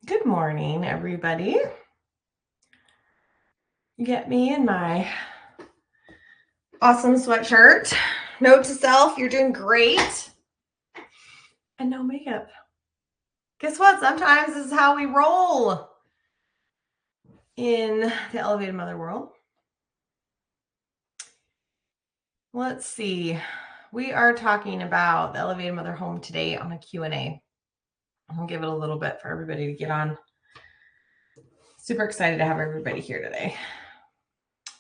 Good morning, everybody. Get me in my awesome sweatshirt. Note to self, you're doing great. And no makeup. Guess what? Sometimes this is how we roll in the Elevated Mother world. Let's see. We are talking about the Elevated Mother home today on a Q&A. I'll give it a little bit for everybody to get on. Super excited to have everybody here today.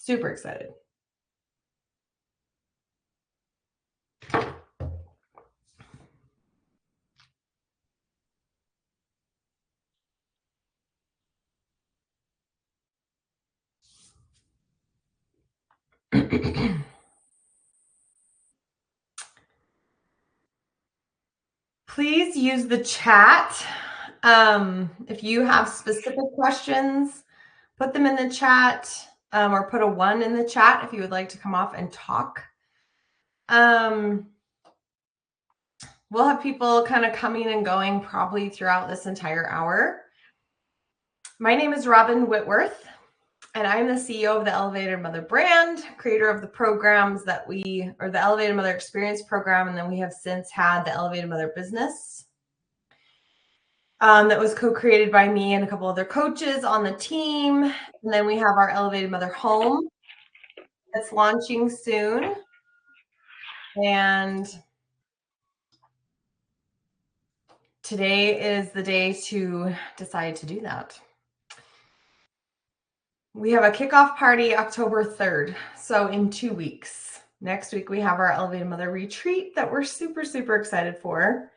Super excited. Please use the chat. If you have specific questions, put them in the chat, or put a 1 in the chat if you would like to come off and talk. We'll have people kind of coming and going probably throughout this entire hour. My name is Robyn Whitworth, and I'm the CEO of the Elevated Mother brand, creator of the programs that the Elevated Mother Experience program, and then we have since had the Elevated Mother business. That was co-created by me and a couple other coaches on the team. And then we have our Elevated Mother home that's launching soon. And today is the day to decide to do that. We have a kickoff party October 3rd. So in 2 weeks. Next week, we have our Elevated Mother retreat that we're super, super excited for.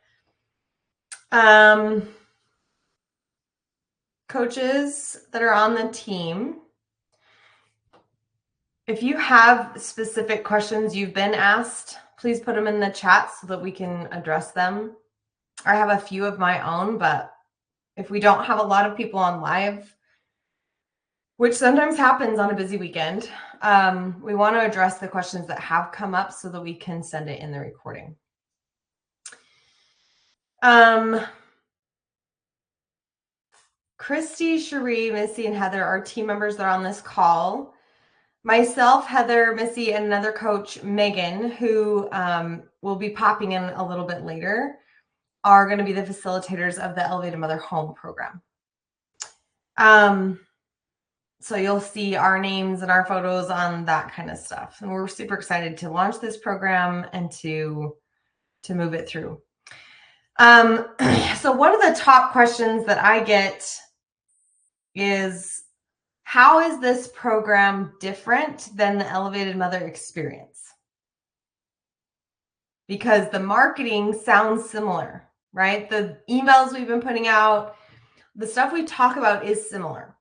Coaches that are on the team, if you have specific questions you've been asked, please put them in the chat so that we can address them. I have a few of my own, but if we don't have a lot of people on live, which sometimes happens on a busy weekend, we want to address the questions that have come up so that we can send it in the recording. Christy, Cherie, Missy, and Heather are team members that are on this call. Myself, Heather, Missy, and another coach, Megan, who will be popping in a little bit later, are going to be the facilitators of the Elevated Mother Home program. So you'll see our names and our photos on that kind of stuff. And we're super excited to launch this program and to move it through. So one of the top questions that I get is, how is this program different than the Elevated Mother Experience? Because the marketing sounds similar, right? The emails we've been putting out, the stuff we talk about is similar.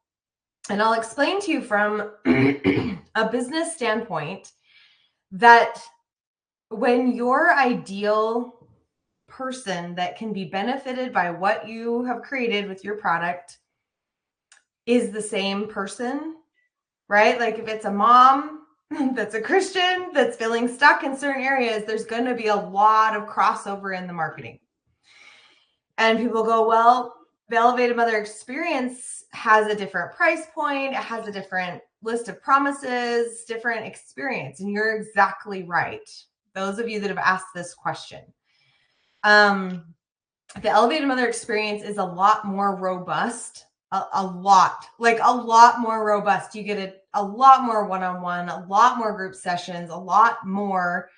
And I'll explain to you from a business standpoint that when your ideal person that can be benefited by what you have created with your product is the same person, right? Like if it's a mom that's a Christian that's feeling stuck in certain areas, there's going to be a lot of crossover in the marketing. And people go, well, the Elevated Mother Experience has a different price point. It has a different list of promises, different experience. And you're exactly right. Those of you that have asked this question. The Elevated Mother Experience is a lot more robust. A lot more robust. You get a lot more one-on-one, a lot more group sessions, a lot more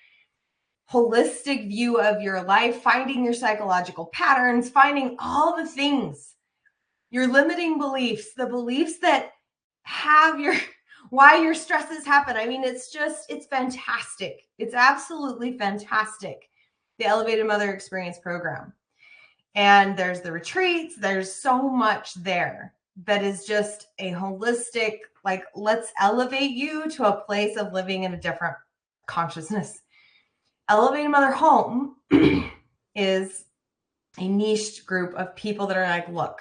holistic view of your life, finding your psychological patterns, finding all the things, your limiting beliefs, the beliefs that have why your stresses happen. I mean, it's fantastic. It's absolutely fantastic. The Elevated Mother Experience program. And there's the retreats. There's so much there that is just a holistic, like, let's elevate you to a place of living in a different consciousness. Elevated Mother Home is a niche group of people that are like, look,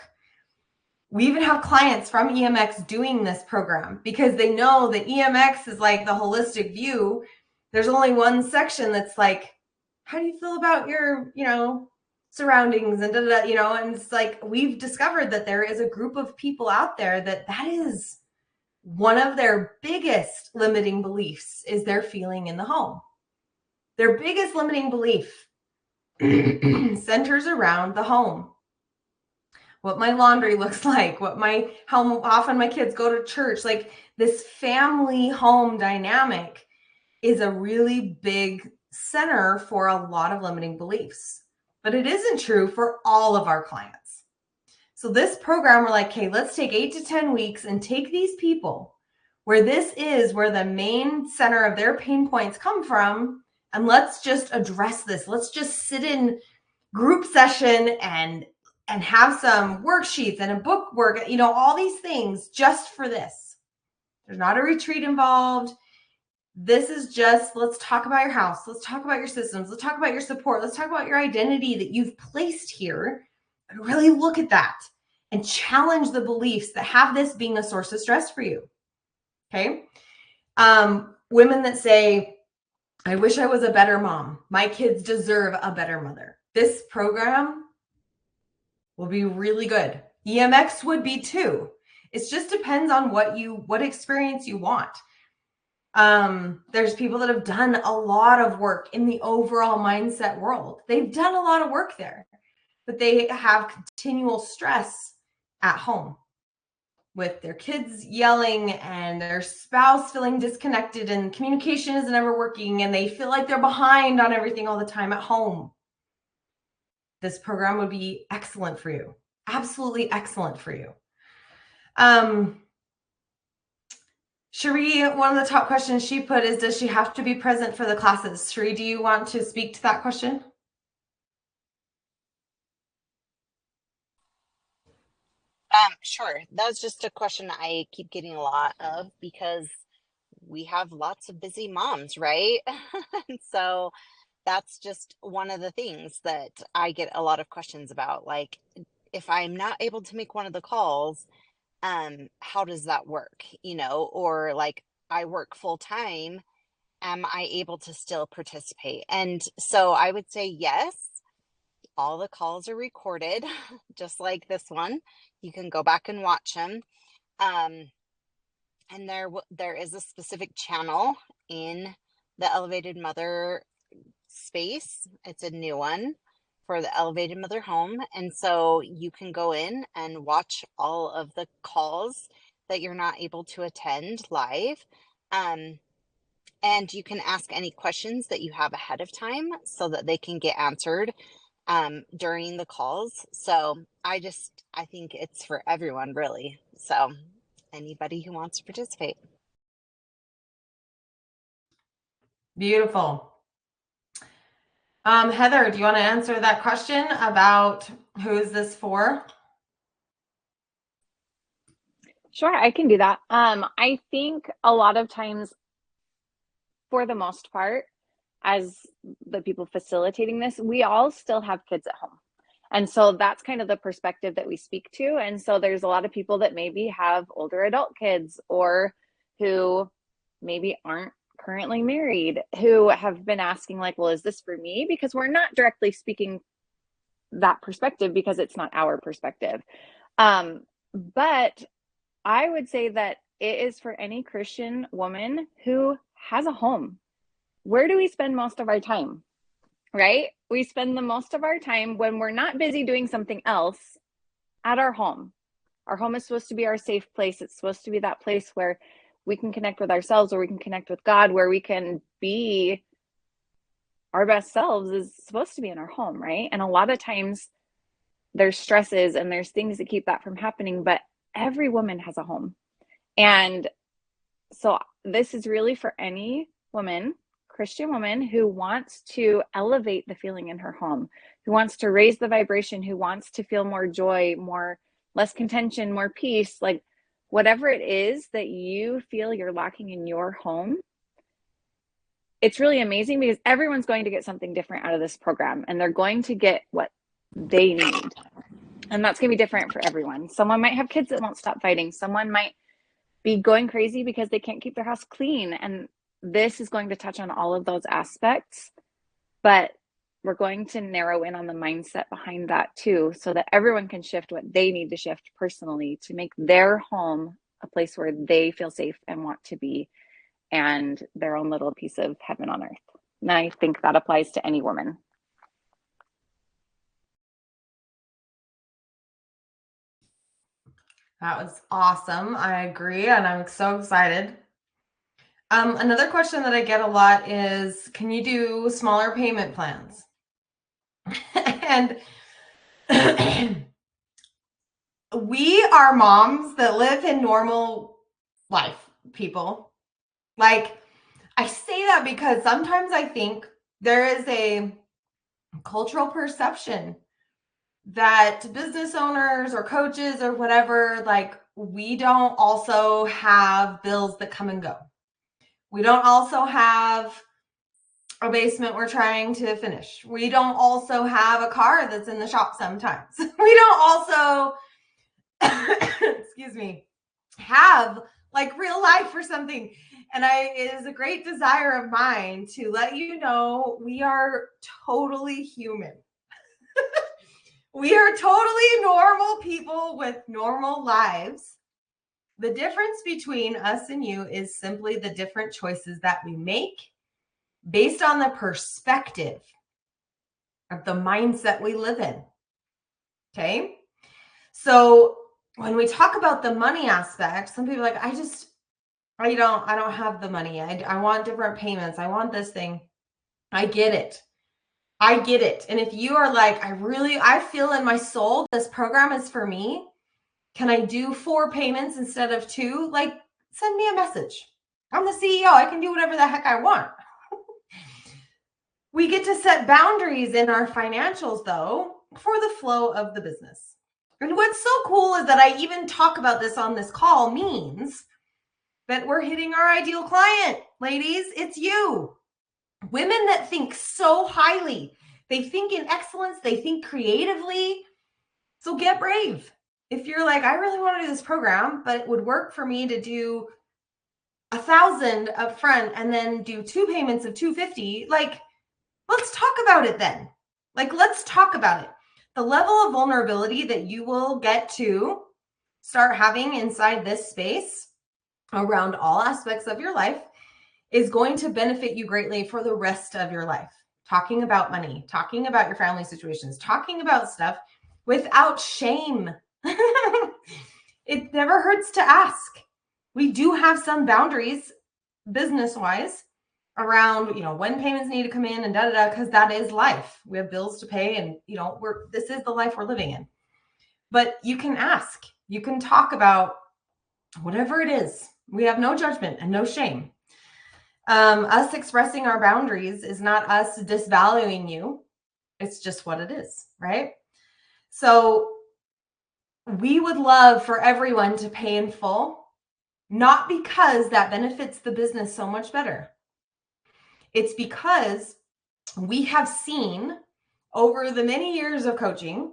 we even have clients from EMX doing this program because they know that EMX is like the holistic view. There's only one section that's like, how do you feel about your, surroundings and and it's like we've discovered that there is a group of people out there that is one of their biggest limiting beliefs is their feeling in the home. Their biggest limiting belief centers around the home. What my laundry looks like, how often my kids go to church. Like this family home dynamic is a really big center for a lot of limiting beliefs. But it isn't true for all of our clients. So this program, we're like, okay, let's take 8 to 10 weeks and take these people where this is where the main center of their pain points come from, and let's just address this. Let's just sit in group session and have some worksheets and a book work, all these things just for this. There's not a retreat involved. This is just, let's talk about your house. Let's talk about your systems. Let's talk about your support. Let's talk about your identity that you've placed here, and really look at that and challenge the beliefs that have this being a source of stress for you. Okay. Women that say, I wish I was a better mom. My kids deserve a better mother. This program will be really good. EMX would be too. It just depends on what experience you want. There's people that have done a lot of work in the overall mindset world. They've done a lot of work there, but they have continual stress at home with their kids yelling and their spouse feeling disconnected and communication isn't ever working and they feel like they're behind on everything all the time at home. This program would be excellent for you. Absolutely excellent for you. Cherie, one of the top questions she put is, does she have to be present for the classes? Cherie, do you want to speak to that question? Sure. That's just a question I keep getting a lot of because we have lots of busy moms, right? And so that's just one of the things that I get a lot of questions about. Like, if I'm not able to make one of the calls, how does that work? Or like I work full time, am I able to still participate? And so I would say yes. All the calls are recorded, just like this one. You can go back and watch them. And there is a specific channel in the Elevated Mother space. It's a new one for the Elevated Mother Home. And so you can go in and watch all of the calls that you're not able to attend live. And you can ask any questions that you have ahead of time so that they can get answered during the calls. So I think it's for everyone, really. So anybody who wants to participate. Beautiful. Heather, do you want to answer that question about who is this for? Sure, I can do that. I think a lot of times, for the most part, as the people facilitating this, we all still have kids at home. And so that's kind of the perspective that we speak to. And so there's a lot of people that maybe have older adult kids or who maybe aren't currently married, who have been asking like, well, is this for me? Because we're not directly speaking that perspective because it's not our perspective. But I would say that it is for any Christian woman who has a home. Where do we spend most of our time? Right? We spend the most of our time when we're not busy doing something else at our home. Our home is supposed to be our safe place. It's supposed to be that place where we can connect with ourselves, where we can connect with God, where we can be our best selves is supposed to be in our home, right? And a lot of times there's stresses and there's things that keep that from happening, but every woman has a home. And so this is really for any woman, Christian woman, who wants to elevate the feeling in her home, who wants to raise the vibration, who wants to feel more joy, less contention, more peace, like whatever it is that you feel you're lacking in your home. It's really amazing because everyone's going to get something different out of this program, and they're going to get what they need. And that's going to be different for everyone. Someone might have kids that won't stop fighting. Someone might be going crazy because they can't keep their house clean. And this is going to touch on all of those aspects. But we're going to narrow in on the mindset behind that too, so that everyone can shift what they need to shift personally to make their home a place where they feel safe and want to be, and their own little piece of heaven on earth. And I think that applies to any woman. That was awesome. I agree, and I'm so excited. Another question that I get a lot is, can you do smaller payment plans? And we are moms that live in normal life, people. Like, I say that because sometimes I think there is a cultural perception that business owners or coaches or whatever, like, we don't also have bills that come and go. We don't also have a basement we're trying to finish. We don't also have a car that's in the shop sometimes. We don't also, excuse me, have like real life or something. And it is a great desire of mine to let you know we are totally human. We are totally normal people with normal lives. The difference between us and you is simply the different choices that we make based on the perspective of the mindset we live in. Okay? So when we talk about the money aspect, some people are like, I don't have the money. I want different payments. I want this thing. I get it. I get it. And if you are like, I feel in my soul, this program is for me. Can I do 4 payments instead of 2? Like, send me a message. I'm the CEO. I can do whatever the heck I want. We get to set boundaries in our financials, though, for the flow of the business. And what's so cool is that I even talk about this on this call means that we're hitting our ideal client. Ladies, it's you. Women that think so highly. They think in excellence. They think creatively. So get brave. If you're like, I really want to do this program, but it would work for me to do 1,000 up front and then do 2 payments of $250, like, let's talk about it then. Like, let's talk about it. The level of vulnerability that you will get to start having inside this space around all aspects of your life is going to benefit you greatly for the rest of your life. Talking about money, talking about your family situations, talking about stuff without shame. It never hurts to ask. We do have some boundaries business-wise around, when payments need to come in and because that is life. We have bills to pay and, this is the life we're living in. But you can ask, you can talk about whatever it is. We have no judgment and no shame. Us expressing our boundaries is not us disvaluing you. It's just what it is, right? So we would love for everyone to pay in full, not because that benefits the business so much better. It's because we have seen over the many years of coaching,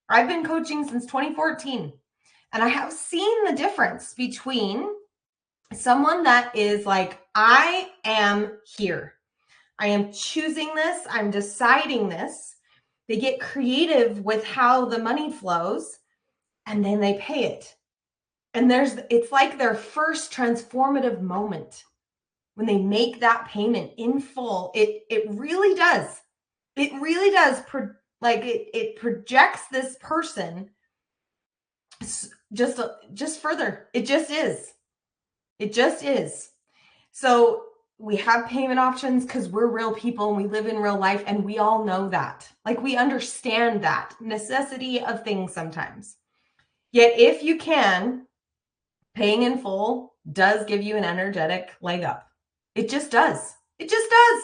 I've been coaching since 2014, and I have seen the difference between someone that is like, I am here. I am choosing this. I'm deciding this. They get creative with how the money flows, and then they pay it. And it's like their first transformative moment when they make that payment in full. It really does. It really does. It projects this person just further. It just is. It just is. So we have payment options because we're real people and we live in real life, and we all know that. Like, we understand that necessity of things sometimes. Yet if you can, paying in full does give you an energetic leg up. It just does. It just does.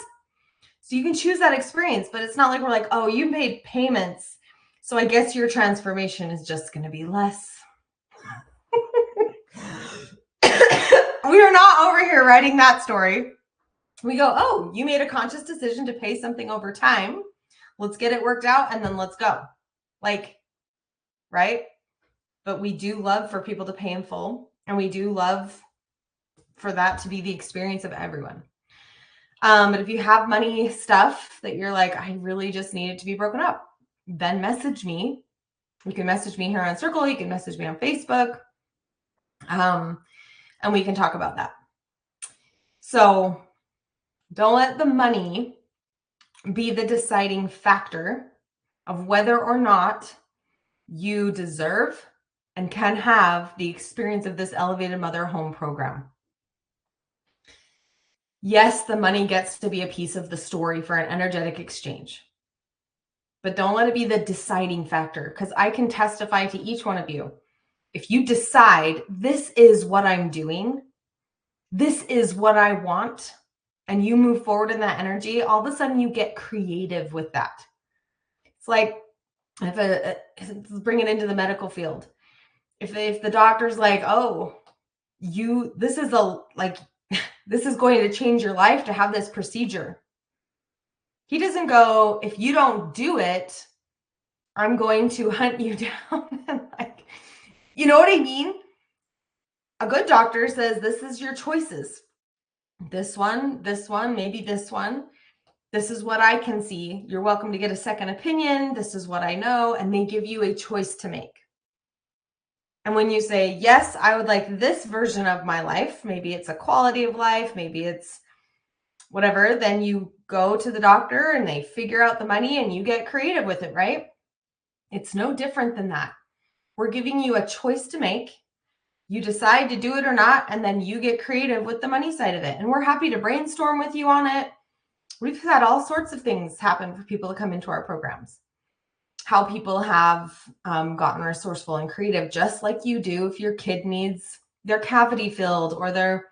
So you can choose that experience, but it's not like we're like, oh, you made payments, so I guess your transformation is just going to be less. We are not over here writing that story. We go, oh, you made a conscious decision to pay something over time. Let's get it worked out and then let's go. Like, right? But we do love for people to pay in full, and we do love for that to be the experience of everyone. But if you have money stuff that you're like, I really just need it to be broken up, then message me. You can message me here on Circle. You can message me on Facebook. And we can talk about that. So don't let the money be the deciding factor of whether or not you deserve and can have the experience of this Elevated Mother Home program. Yes, the money gets to be a piece of the story for an energetic exchange, but don't let it be the deciding factor, because I can testify to each one of you. If you decide this is what I'm doing, this is what I want, and you move forward in that energy, all of a sudden you get creative with that. It's like, let's bring it into the medical field. If the doctor's like, oh, this is going to change your life to have this procedure. He doesn't go, if you don't do it, I'm going to hunt you down. And like, you know what I mean? A good doctor says, this is your choices. This one, maybe this one. This is what I can see. You're welcome to get a second opinion. This is what I know. And they give you a choice to make. And when you say, yes, I would like this version of my life, maybe it's a quality of life, maybe it's whatever, then you go to the doctor and they figure out the money and you get creative with it, right? It's no different than that. We're giving you a choice to make. You decide to do it or not, and then you get creative with the money side of it. And we're happy to brainstorm with you on it. We've had all sorts of things happen for people to come into our programs. How people have gotten resourceful and creative, just like you do if your kid needs their cavity filled or their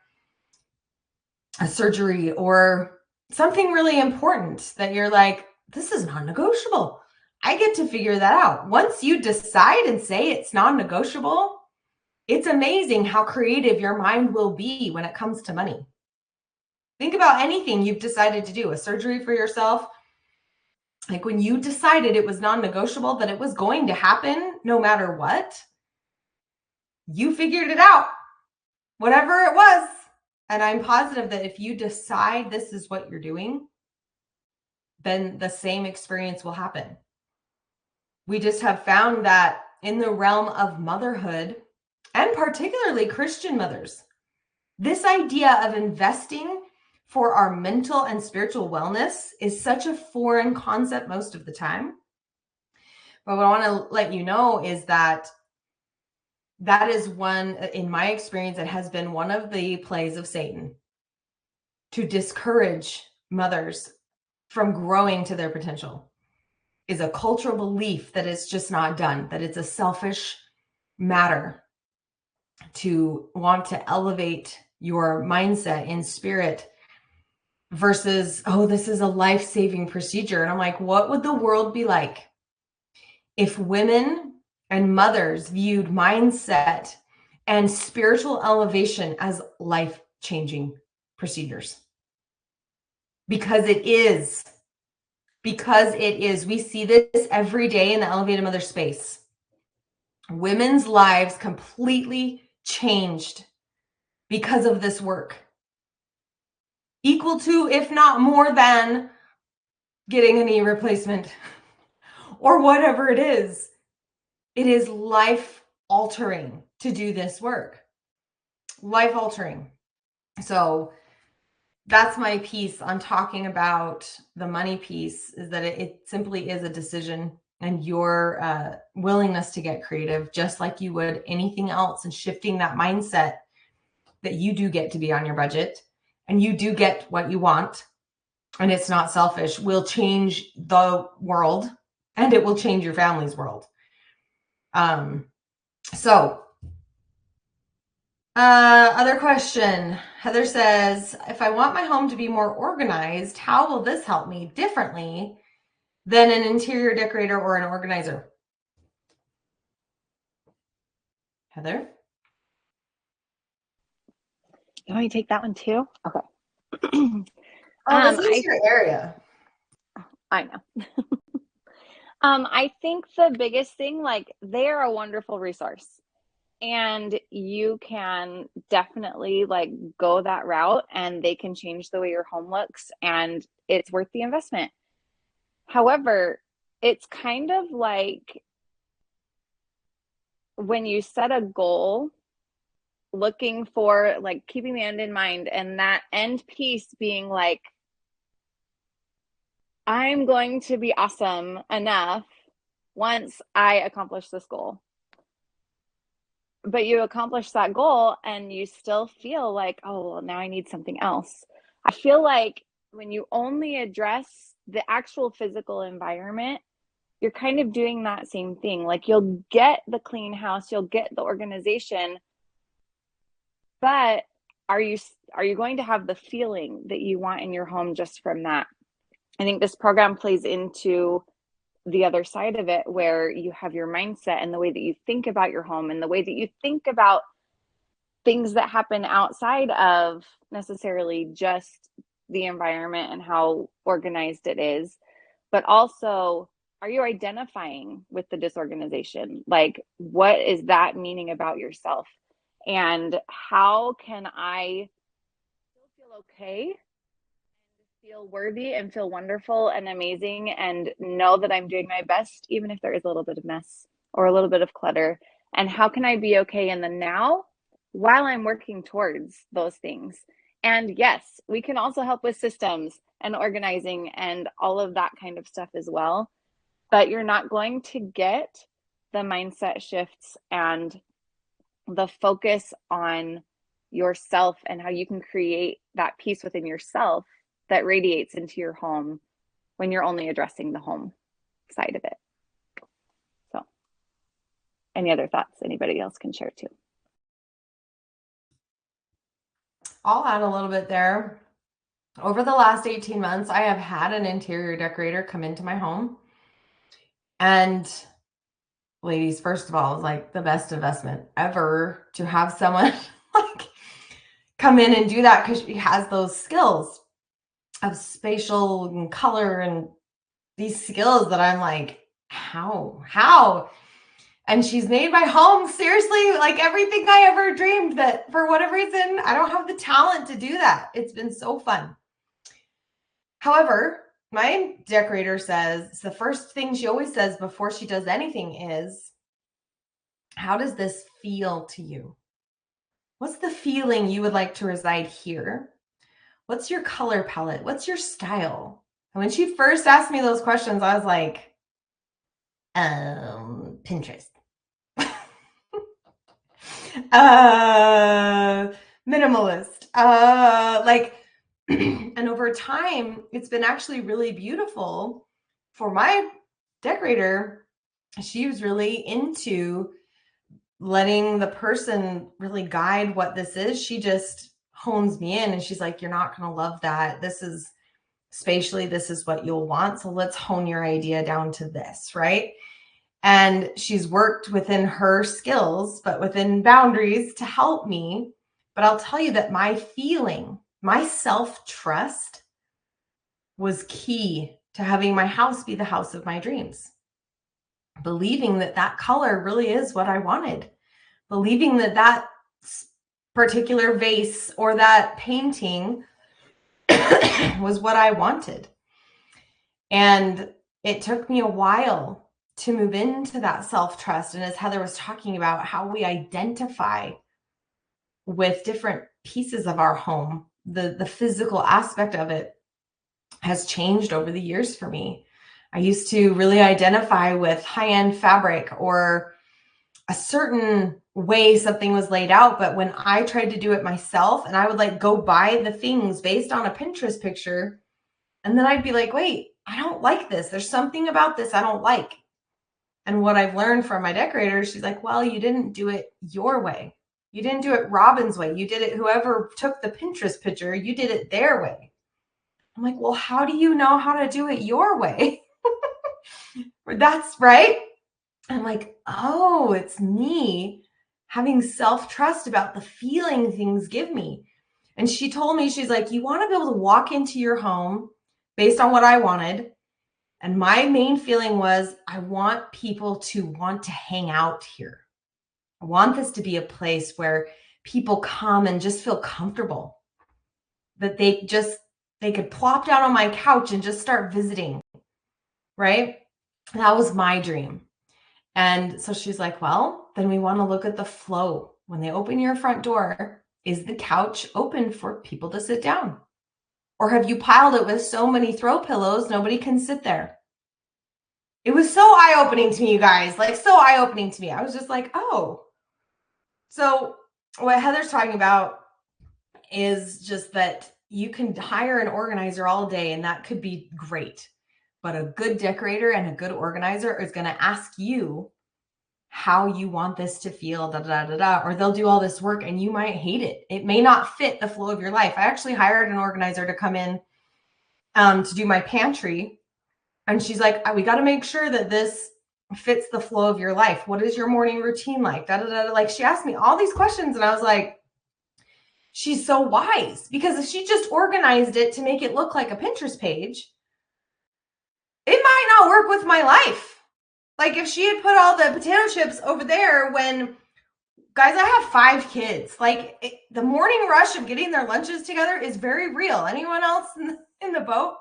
surgery or something really important that you're like, this is non-negotiable. I get to figure that out. Once you decide and say it's non-negotiable, it's amazing how creative your mind will be when it comes to money. Think about anything you've decided to do, a surgery for yourself. Like when you decided it was non-negotiable, that it was going to happen no matter what, you figured it out, whatever it was. And I'm positive that if you decide this is what you're doing, then the same experience will happen. We just have found that in the realm of motherhood, and particularly Christian mothers, this idea of investing for our mental and spiritual wellness is such a foreign concept most of the time. But what I want to let you know is that is one, in my experience, it has been one of the plays of Satan to discourage mothers from growing to their potential, is a cultural belief that it's just not done, that it's a selfish matter to want to elevate your mindset in spirit versus, oh, this is a life-saving procedure. And I'm like, what would the world be like if women and mothers viewed mindset and spiritual elevation as life-changing procedures? Because it is. We see this every day in the Elevated Mother space. Women's lives completely changed because of this work. Equal to, if not more than, getting a knee replacement or whatever it is. It is life altering to do this work. Life altering. So that's my piece on talking about the money piece, is that it simply is a decision and your willingness to get creative, just like you would anything else, and shifting that mindset that you do get to be on your budget and you do get what you want. And it's not selfish, will change the world, and it will change your family's world. Other question. Heather says, if I want my home to be more organized, how will this help me differently than an interior decorator or an organizer? Heather? You want me to take that one too? Okay. This is your area. I know. I think the biggest thing, like, they're a wonderful resource. And you can definitely like go that route and they can change the way your home looks and it's worth the investment. However, it's kind of like when you set a goal, looking for like keeping the end in mind and that end piece being like, I'm going to be awesome enough once I accomplish this goal. But you accomplish that goal and you still feel like, oh, well, now I need something else. I feel like when you only address the actual physical environment, you're kind of doing that same thing. Like you'll get the clean house, you'll get the organization, but are you going to have the feeling that you want in your home just from that? I think this program plays into the other side of it where you have your mindset and the way that you think about your home and the way that you think about things that happen outside of necessarily just the environment and how organized it is, but also are you identifying with the disorganization? Like, what is that meaning about yourself? And how can I still feel okay and feel worthy and feel wonderful and amazing and know that I'm doing my best, even if there is a little bit of mess or a little bit of clutter? And how can I be okay in the now while I'm working towards those things? And yes, we can also help with systems and organizing and all of that kind of stuff as well. But you're not going to get the mindset shifts and the focus on yourself and how you can create that peace within yourself that radiates into your home when you're only addressing the home side of it. So, any other thoughts anybody else can share too? I'll add a little bit there. Over the last 18 months, I have had an interior decorator come into my home. And ladies, first of all, it's like the best investment ever to have someone like come in and do that because she has those skills of spatial and color and these skills that I'm like, how? And she's made my home seriously like everything I ever dreamed, that for whatever reason, I don't have the talent to do that. It's been so fun. However, my decorator says the first thing she always says before she does anything is, how does this feel to you? What's the feeling you would like to reside here? What's your color palette? What's your style? And when she first asked me those questions, I was like, Pinterest. Minimalist. And over time, it's been actually really beautiful for my decorator. She was really into letting the person really guide what this is. She just hones me in and she's like, you're not going to love that. This is spatially, this is what you'll want. So let's hone your idea down to this, right? And she's worked within her skills, but within boundaries to help me. But I'll tell you that my feeling, my self-trust was key to having my house be the house of my dreams. Believing that that color really is what I wanted. Believing that that particular vase or that painting was what I wanted. And it took me a while to move into that self-trust. And as Heather was talking about how we identify with different pieces of our home, the physical aspect of it has changed over the years for me. I used to really identify with high-end fabric or a certain way something was laid out. But when I tried to do it myself and I would like go buy the things based on a Pinterest picture, and then I'd be like, wait, I don't like this. There's something about this I don't like. And what I've learned from my decorator, she's like, well, you didn't do it your way. You didn't do it Robyn's way. You did it, whoever took the Pinterest picture, you did it their way. I'm like, well, how do you know how to do it your way? That's right. I'm like, oh, it's me having self-trust about the feeling things give me. And she told me, she's like, you want to be able to walk into your home based on what I wanted. And my main feeling was, I want people to want to hang out here. I want this to be a place where people come and just feel comfortable, that they could plop down on my couch and just start visiting, right? That was my dream. And so she's like, well, then we want to look at the flow. When they open your front door, is the couch open for people to sit down? Or have you piled it with so many throw pillows, nobody can sit there? It was so eye-opening to me, you guys, like so eye-opening to me. I was just like, oh. So what Heather's talking about is just that you can hire an organizer all day and that could be great. But a good decorator and a good organizer is going to ask you how you want this to feel, or they'll do all this work and you might hate it. It may not fit the flow of your life. I actually hired an organizer to come in to do my pantry. And she's like, we got to make sure that this fits the flow of your life. What is your morning routine like? Like she asked me all these questions and I was like, she's so wise, because if she just organized it to make it look like a Pinterest page, it might not work with my life. Like if she had put all the potato chips over there when, guys, I have 5 kids. Like the morning rush of getting their lunches together is very real. Anyone else in the boat?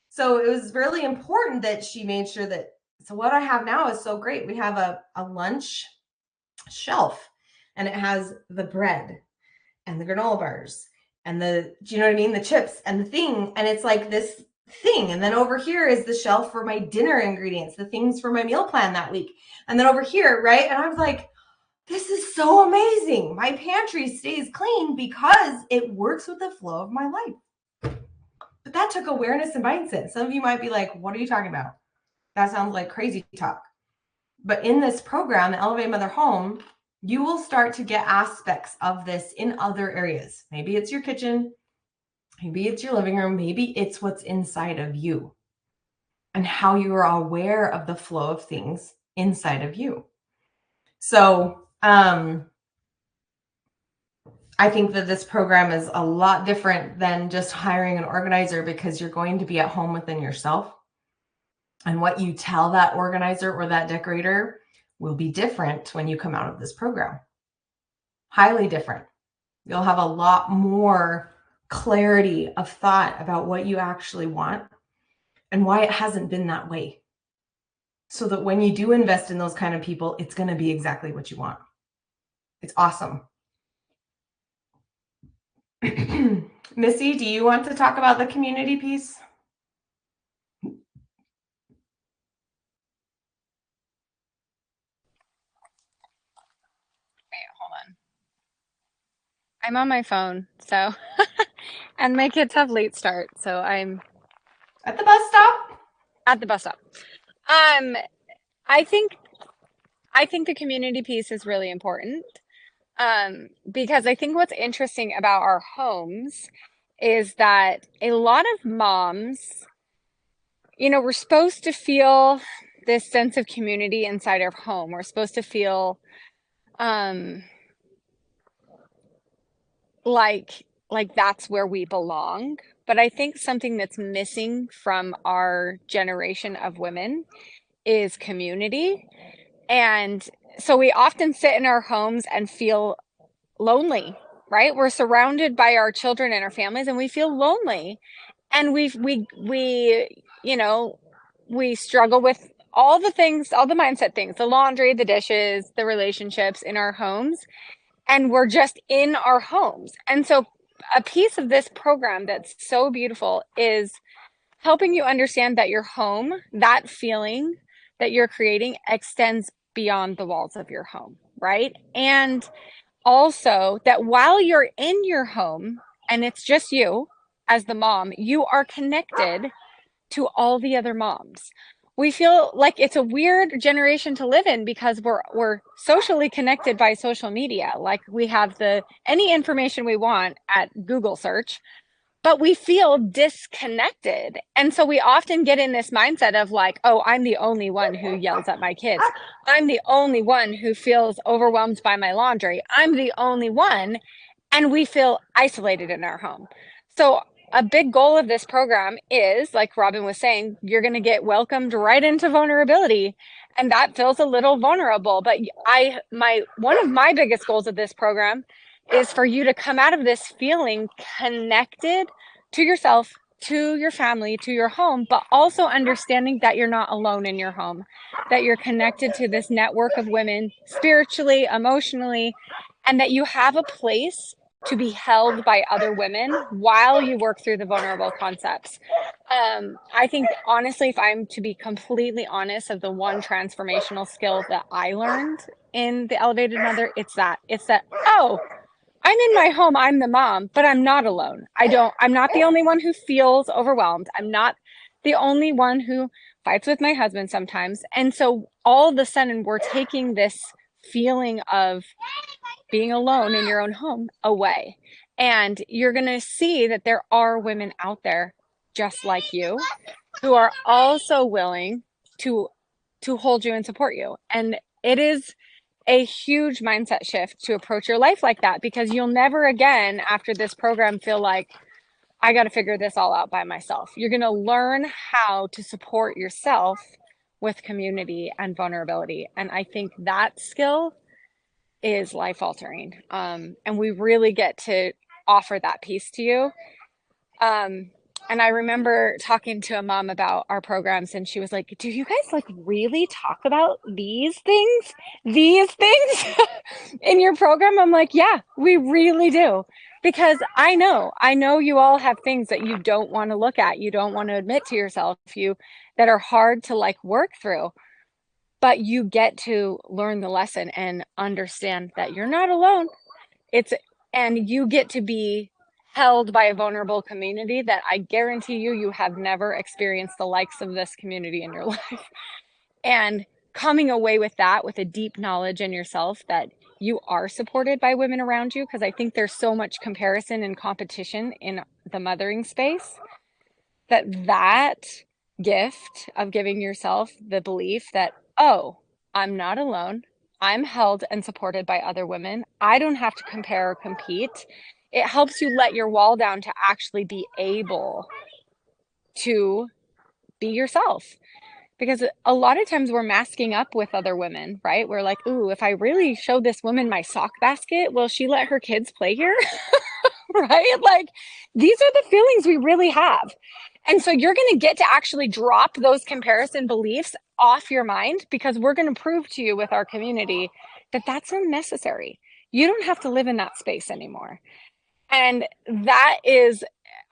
So it was really important that she made sure that, so what I have now is so great. We have a lunch shelf and it has the bread and the granola bars and do you know what I mean? The chips and the thing. And it's like this thing. And then over here is the shelf for my dinner ingredients, the things for my meal plan that week. And then over here, right? And I was like, this is so amazing. My pantry stays clean because it works with the flow of my life. But that took awareness and mindset. Some of you might be like, what are you talking about? That sounds like crazy talk. But in this program, the Elevate Mother Home, you will start to get aspects of this in other areas. Maybe it's your kitchen. Maybe it's your living room. Maybe it's what's inside of you and how you are aware of the flow of things inside of you. So I think that this program is a lot different than just hiring an organizer, because you're going to be at home within yourself. And what you tell that organizer or that decorator will be different when you come out of this program. Highly different. You'll have a lot more clarity of thought about what you actually want and why it hasn't been that way. So that when you do invest in those kind of people, it's going to be exactly what you want. It's awesome. Missy, do you want to talk about the community piece? I'm on my phone, so and my kids have late start, so I'm at the bus stop. At the bus stop. I think the community piece is really important, because I think what's interesting about our homes is that a lot of moms, we're supposed to feel this sense of community inside our home. We're supposed to feel like that's where we belong. But I think something that's missing from our generation of women is community. And so we often sit in our homes and feel lonely, right? We're surrounded by our children and our families and we feel lonely. And we struggle with all the things, all the mindset things, the laundry, the dishes, the relationships in our homes. And we're just in our homes. And so a piece of this program that's so beautiful is helping you understand that your home, that feeling that you're creating, extends beyond the walls of your home, right? And also that while you're in your home and it's just you as the mom, you are connected to all the other moms. We feel like it's a weird generation to live in because we're socially connected by social media. Like we have any information we want at Google search, but we feel disconnected. And so we often get in this mindset of like, oh, I'm the only one who yells at my kids. I'm the only one who feels overwhelmed by my laundry. I'm the only one. And we feel isolated in our home. So a big goal of this program is, like Robyn was saying, you're going to get welcomed right into vulnerability. And that feels a little vulnerable. But one of my biggest goals of this program is for you to come out of this feeling connected to yourself, to your family, to your home, but also understanding that you're not alone in your home, that you're connected to this network of women spiritually, emotionally, and that you have a place to be held by other women while you work through the vulnerable concepts. I think, honestly, if I'm to be completely honest, of the one transformational skill that I learned in the Elevated Mother, it's that, oh, I'm in my home, I'm the mom, but I'm not alone. I'm not the only one who feels overwhelmed. I'm not the only one who fights with my husband sometimes. And so all of a sudden, we're taking this feeling of being alone in your own home away. And you're going to see that there are women out there just like you who are also willing to hold you and support you. And it is a huge mindset shift to approach your life like that, because you'll never again after this program feel like I got to figure this all out by myself. You're going to learn how to support yourself with community and vulnerability. And I think that skill is life altering. And we really get to offer that piece to you. And I remember talking to a mom about our programs, and she was like, do you guys like really talk about these things in your program? I'm like, yeah, we really do. Because I know you all have things that you don't want to look at, you don't want to admit to yourself, that are hard to like work through. But you get to learn the lesson and understand that you're not alone. And you get to be held by a vulnerable community that I guarantee you have never experienced the likes of this community in your life. And coming away with that, with a deep knowledge in yourself that you are supported by women around you, because I think there's so much comparison and competition in the mothering space, that gift of giving yourself the belief that, oh, I'm not alone. I'm held and supported by other women. I don't have to compare or compete. It helps you let your wall down to actually be able to be yourself. Because a lot of times we're masking up with other women, right? We're like, ooh, if I really show this woman my sock basket, will she let her kids play here? Right? Like, these are the feelings we really have. And so you're going to get to actually drop those comparison beliefs off your mind, because we're going to prove to you with our community that that's unnecessary. You don't have to live in that space anymore. And that is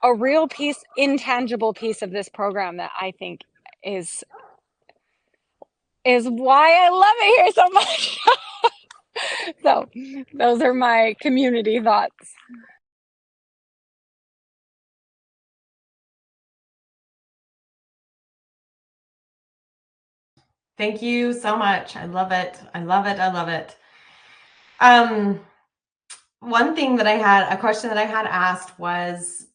a real piece, intangible piece of this program that I think is why I love it here so much. So those are my community thoughts. Thank you so much. I love it. I love it. I love it. One thing that a question that I had asked was,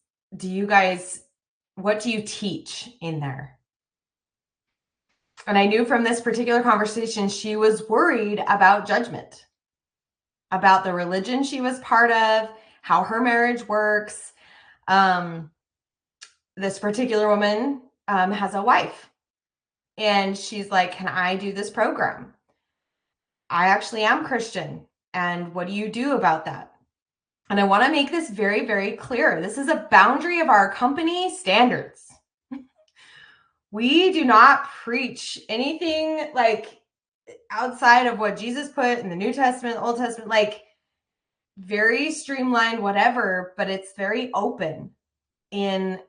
what do you teach in there? And I knew from this particular conversation, she was worried about judgment, about the religion she was part of, how her marriage works. This particular woman has a wife, and she's like, can I do this program? I actually am Christian. And what do you do about that? And I want to make this very, very clear. This is a boundary of our company standards. We do not preach anything like outside of what Jesus put in the New Testament, Old Testament, like very streamlined, whatever, but it's very open. And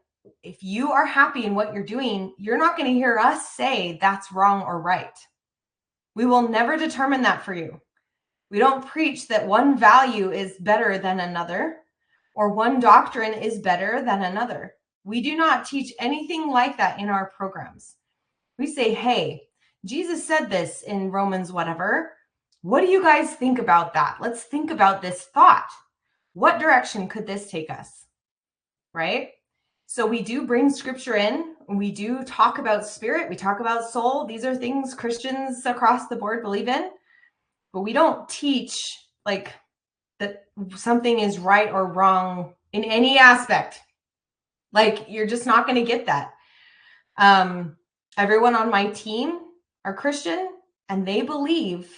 if you are happy in what you're doing, you're not going to hear us say that's wrong or right. We will never determine that for you. We don't preach that one value is better than another, or one doctrine is better than another. We do not teach anything like that in our programs. We say, hey, Jesus said this in Romans whatever. What do you guys think about that? Let's think about this thought. What direction could this take us? Right? So we do bring scripture in. We do talk about spirit. We talk about soul. These are things Christians across the board believe in. But we don't teach like that something is right or wrong in any aspect. Like, you're just not going to get that. Everyone on my team are Christian. and they believe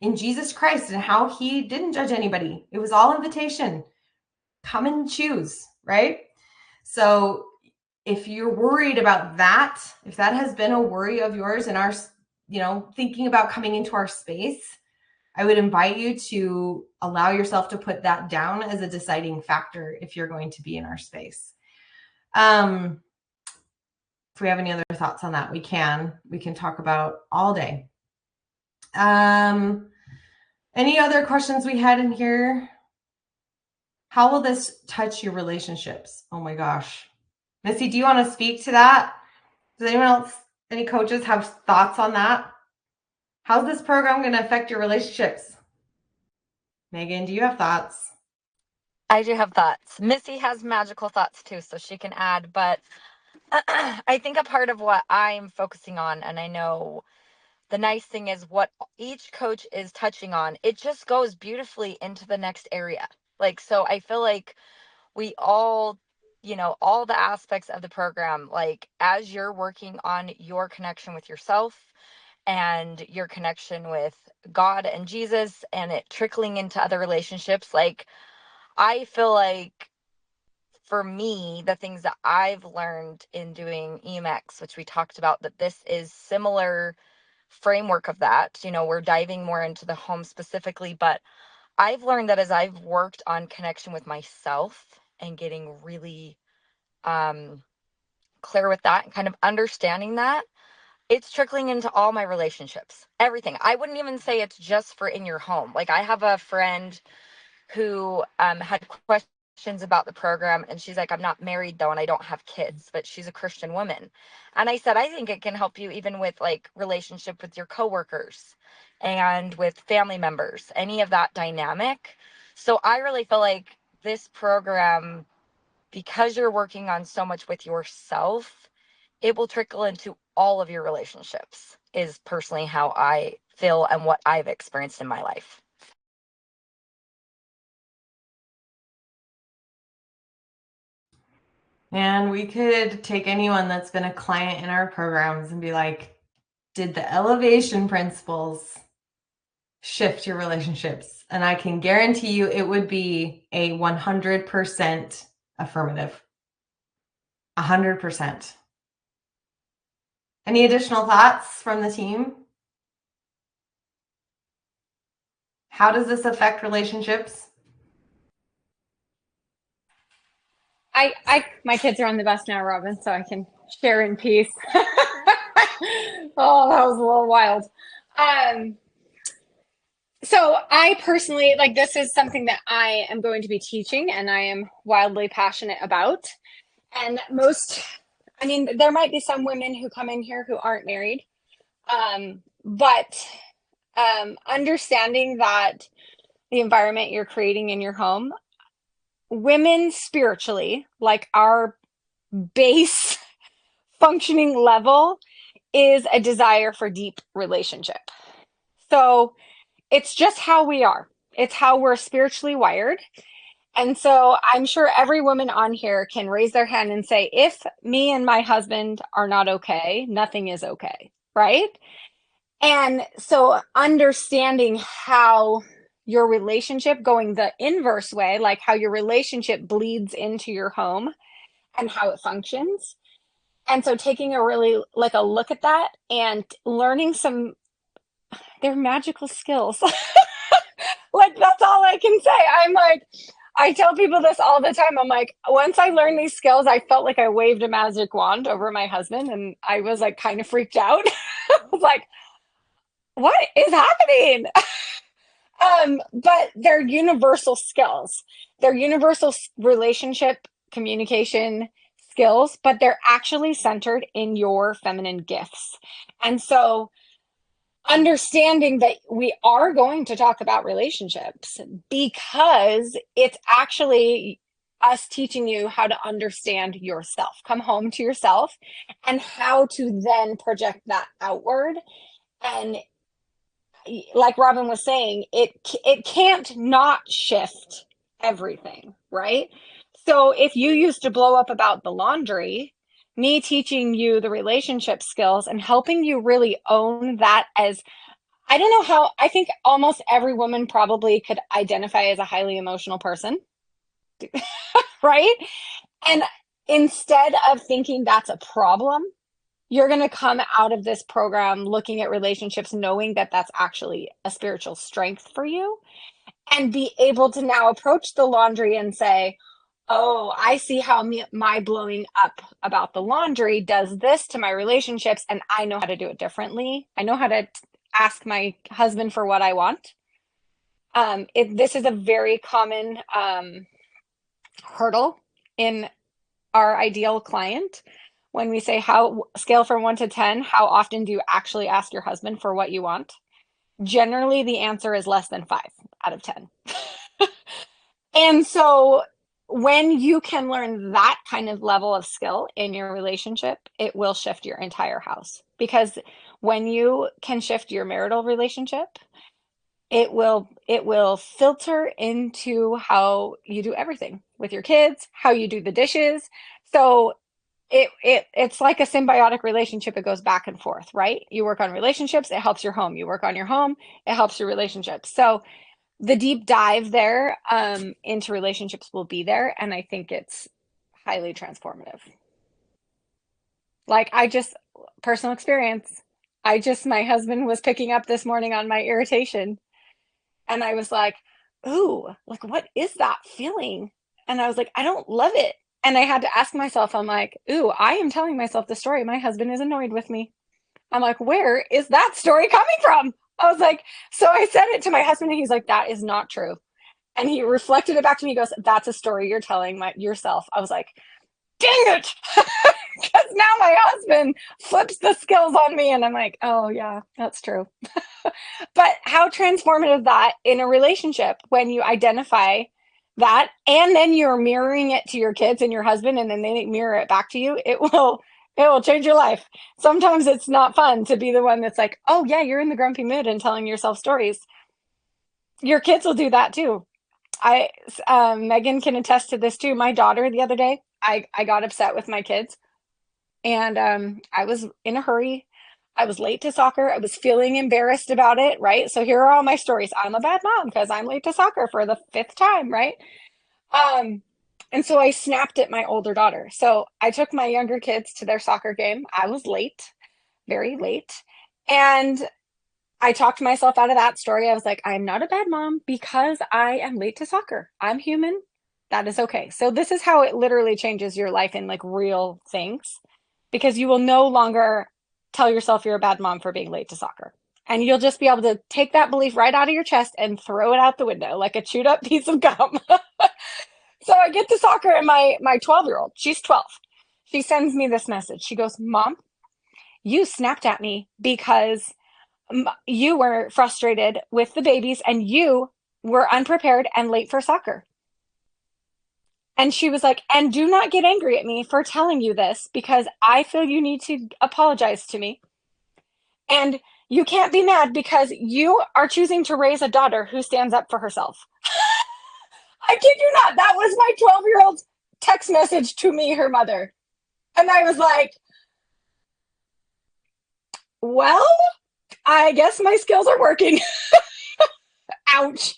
in Jesus Christ and how he didn't judge anybody. It was all invitation. Come and choose, right? So if you're worried about that, if that has been a worry of yours and our, thinking about coming into our space, I would invite you to allow yourself to put that down as a deciding factor if you're going to be in our space. If we have any other thoughts on that, we can talk about all day. Any other questions we had in here? How will this touch your relationships? Oh my gosh. Missy, do you want to speak to that? Does anyone else, any coaches have thoughts on that? How's this program going to affect your relationships? Megan, do you have thoughts? I do have thoughts. Missy has magical thoughts too, so she can add. But I think a part of what I'm focusing on, and I know the nice thing is what each coach is touching on, it just goes beautifully into the next area. Like, so I feel like we all, all the aspects of the program, like as you're working on your connection with yourself and your connection with God and Jesus and it trickling into other relationships, like I feel like for me, the things that I've learned in doing EMX, which we talked about, that this is similar framework of that, we're diving more into the home specifically, but I've learned that as I've worked on connection with myself and getting really clear with that and kind of understanding that, it's trickling into all my relationships, everything. I wouldn't even say it's just for in your home. Like I have a friend who had questions about the program, and she's like, I'm not married though, and I don't have kids, but she's a Christian woman. And I said, I think it can help you even with like relationship with your coworkers and with family members, any of that dynamic. So I really feel like this program, because you're working on so much with yourself, it will trickle into all of your relationships, is personally how I feel and what I've experienced in my life. And we could take anyone that's been a client in our programs and be like, did the elevation principles shift your relationships? And I can guarantee you it would be a 100% affirmative. 100%. Any additional thoughts from the team? How does this affect relationships? My kids are on the bus now, Robyn, so I can share in peace. Oh, that was a little wild. So I personally, like, this is something that I am going to be teaching and I am wildly passionate about. And there might be some women who come in here who aren't married. But understanding that the environment you're creating in your home, women spiritually, like our base functioning level, is a desire for deep relationship. So it's just how we are. It's how we're spiritually wired. And so I'm sure every woman on here can raise their hand and say, if me and my husband are not okay, nothing is okay, right? And so understanding how your relationship, going the inverse way, like how your relationship bleeds into your home and how it functions. And so taking a really like a look at that and learning they're magical skills. Like, that's all I can say. I tell people this all the time. I'm like, once I learned these skills, I felt like I waved a magic wand over my husband and I was like kind of freaked out. I was like, what is happening? But they're universal skills. They're universal relationship communication skills, but they're actually centered in your feminine gifts. And so understanding that we are going to talk about relationships because it's actually us teaching you how to understand yourself, come home to yourself, and how to then project that outward. And like Robyn was saying, it can't not shift everything, right? So if you used to blow up about the laundry, me teaching you the relationship skills and helping you really own that as I don't know how, I think almost every woman probably could identify as a highly emotional person, right? And instead of thinking that's a problem, you're going to come out of this program looking at relationships, knowing that that's actually a spiritual strength for you, and be able to now approach the laundry and say, oh, I see how my blowing up about the laundry does this to my relationships, and I know how to do it differently. I know how to ask my husband for what I want. This is a very common hurdle in our ideal client. When we say how scale from 1 to 10, how often do you actually ask your husband for what you want? Generally, the answer is less than 5 out of 10. And so when you can learn that kind of level of skill in your relationship, it will shift your entire house. Because when you can shift your marital relationship, it will filter into how you do everything with your kids, how you do the dishes. So it's like a symbiotic relationship. It goes back and forth, right? You work on relationships, it helps your home. You work on your home, it helps your relationships. So the deep dive there into relationships will be there, and I think it's highly transformative. Like, personal experience. My husband was picking up this morning on my irritation, and I was like, ooh, like, what is that feeling? And I was like, I don't love it. And I had to ask myself, I'm like, ooh, I am telling myself the story. My husband is annoyed with me. I'm like, where is that story coming from? I was like, so I said it to my husband, and he's like, that is not true. And he reflected it back to me. He goes, that's a story you're telling yourself. I was like, dang it. Because now my husband flips the skills on me, and I'm like, oh yeah, that's true. But how transformative that in a relationship when you identify that, and then you're mirroring it to your kids and your husband, and then they mirror it back to you, it will change your life. Sometimes it's not fun to be the one that's like, oh yeah, you're in the grumpy mood and telling yourself stories. Your kids will do that too. Megan can attest to this too. My daughter, the other day, I got upset with my kids, and I was in a hurry. I was late to soccer. I was feeling embarrassed about it, right? So here are all my stories. I'm a bad mom because I'm late to soccer for the 5th time, right? And so I snapped at my older daughter. So I took my younger kids to their soccer game. I was late, very late. And I talked myself out of that story. I was like, I'm not a bad mom because I am late to soccer. I'm human. That is okay. So this is how it literally changes your life in like real things, because you will no longer tell yourself you're a bad mom for being late to soccer. And you'll just be able to take that belief right out of your chest and throw it out the window like a chewed up piece of gum. So I get to soccer, and my 12-year-old, she's 12. She sends me this message. She goes, Mom, you snapped at me because you were frustrated with the babies and you were unprepared and late for soccer. And she was like, and do not get angry at me for telling you this, because I feel you need to apologize to me. And you can't be mad because you are choosing to raise a daughter who stands up for herself. I kid you not. That was my 12-year-old's text message to me, her mother. And I was like, well, I guess my skills are working. Ouch.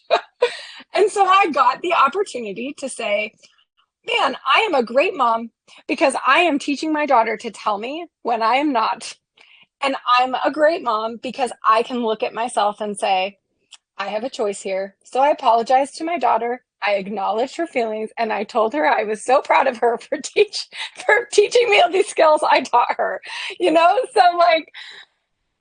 And so I got the opportunity to say, man, I am a great mom because I am teaching my daughter to tell me when I am not. And I'm a great mom because I can look at myself and say, I have a choice here. So I apologized to my daughter. I acknowledged her feelings, and I told her I was so proud of her for teaching me all these skills I taught her. So like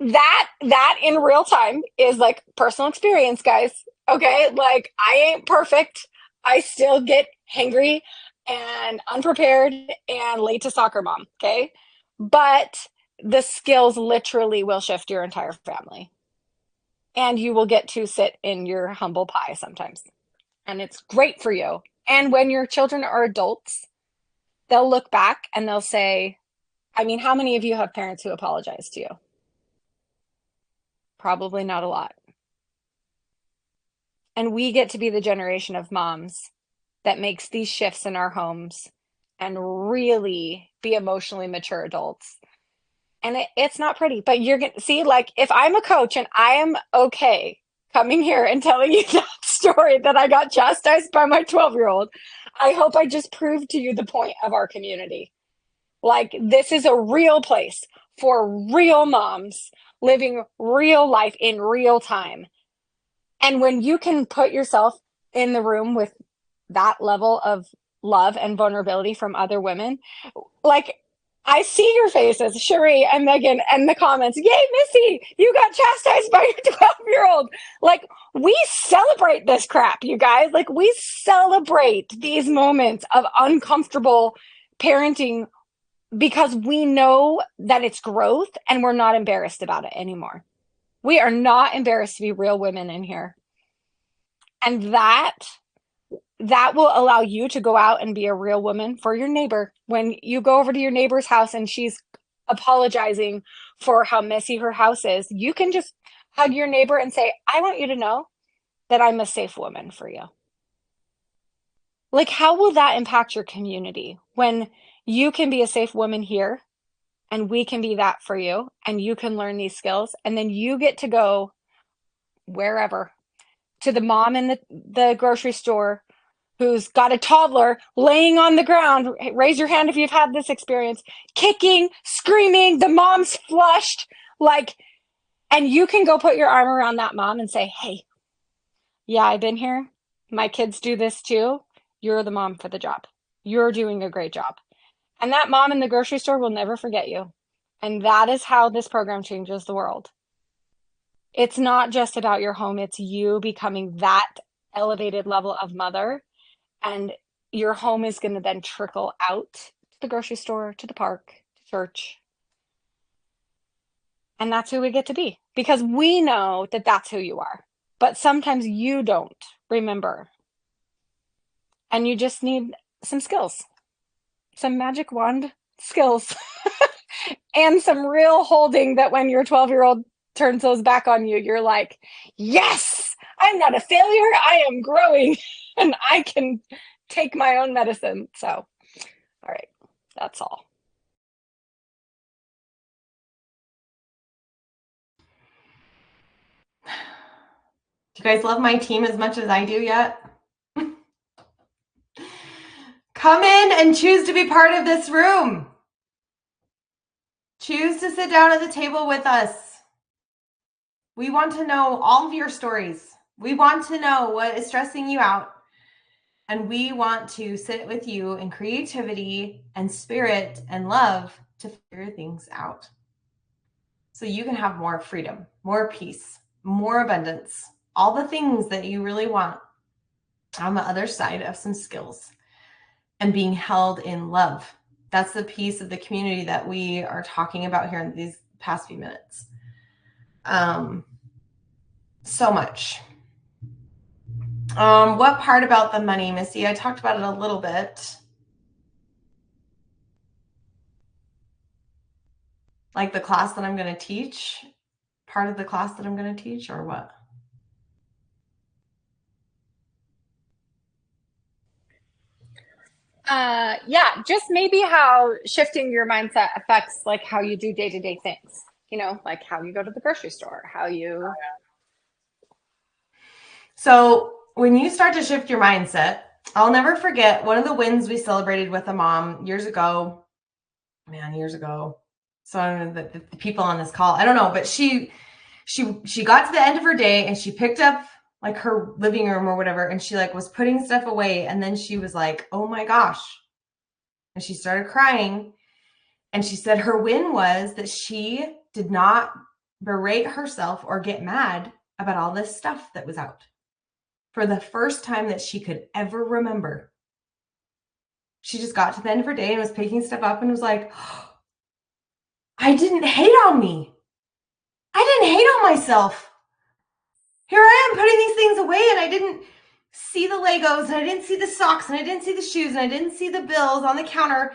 that in real time is like personal experience, guys. Okay, like I ain't perfect. I still get hangry and unprepared and late to soccer, mom. Okay, but the skills literally will shift your entire family, and you will get to sit in your humble pie sometimes, and it's great for you. And when your children are adults, they'll look back and they'll say, I mean, how many of you have parents who apologize to you? Probably not a lot. And we get to be the generation of moms that makes these shifts in our homes and really be emotionally mature adults. And it's not pretty, but you're going to see, like, if I'm a coach and I am okay coming here and telling you that story that I got chastised by my 12-year-old, I hope I just proved to you the point of our community. Like, this is a real place for real moms living real life in real time. And when you can put yourself in the room with that level of love and vulnerability from other women, like, I see your faces, Cherie and Megan, and the comments. Yay, Missy, you got chastised by your 12-year-old. Like, we celebrate this crap, you guys. Like, we celebrate these moments of uncomfortable parenting because we know that it's growth and we're not embarrassed about it anymore. We are not embarrassed to be real women in here. And that will allow you to go out and be a real woman for your neighbor. When you go over to your neighbor's house and she's apologizing for how messy her house is, you can just hug your neighbor and say, I want you to know that I'm a safe woman for you. Like, how will that impact your community when you can be a safe woman here and we can be that for you and you can learn these skills and then you get to go wherever, to the mom in the grocery store who's got a toddler laying on the ground. Raise your hand if you've had this experience. Kicking, screaming, the mom's flushed, like, and you can go put your arm around that mom and say, hey, yeah, I've been here. My kids do this too. You're the mom for the job. You're doing a great job. And that mom in the grocery store will never forget you. And that is how this program changes the world. It's not just about your home. It's you becoming that elevated level of mother. And your home is going to then trickle out to the grocery store, to the park, to church. And that's who we get to be, because we know that that's who you are. But sometimes you don't remember. And you just need some skills, some magic wand skills, and some real holding that when your 12-year-old turns those back on you, you're like, yes, I'm not a failure. I am growing and I can take my own medicine. So, all right, that's all. Do you guys love my team as much as I do yet? Come in and choose to be part of this room. Choose to sit down at the table with us. We want to know all of your stories. We want to know what is stressing you out. And we want to sit with you in creativity and spirit and love to figure things out. So you can have more freedom, more peace, more abundance, all the things that you really want on the other side of some skills and being held in love. That's the piece of the community that we are talking about here in these past few minutes. So much. What part about the money, Missy? I talked about it a little bit. Like the class that I'm going to teach, part of the class that I'm going to teach, or what? Yeah, just maybe how shifting your mindset affects like how you do day-to-day things, you know, like how you go to the grocery store, how you. So when you start to shift your mindset, I'll never forget one of the wins we celebrated with a mom years ago. Years ago. So I don't know the people on this call, I don't know, but she got to the end of her day and she picked up like her living room or whatever, and she like was putting stuff away, and then she was like, oh my gosh. And she started crying, and she said her win was that she did not berate herself or get mad about all this stuff that was out. For the first time that she could ever remember, she just got to the end of her day and was picking stuff up and was like, oh, I didn't hate on me. I didn't hate on myself. Here I am putting these things away, and I didn't see the Legos, and I didn't see the socks, and I didn't see the shoes, and I didn't see the bills on the counter,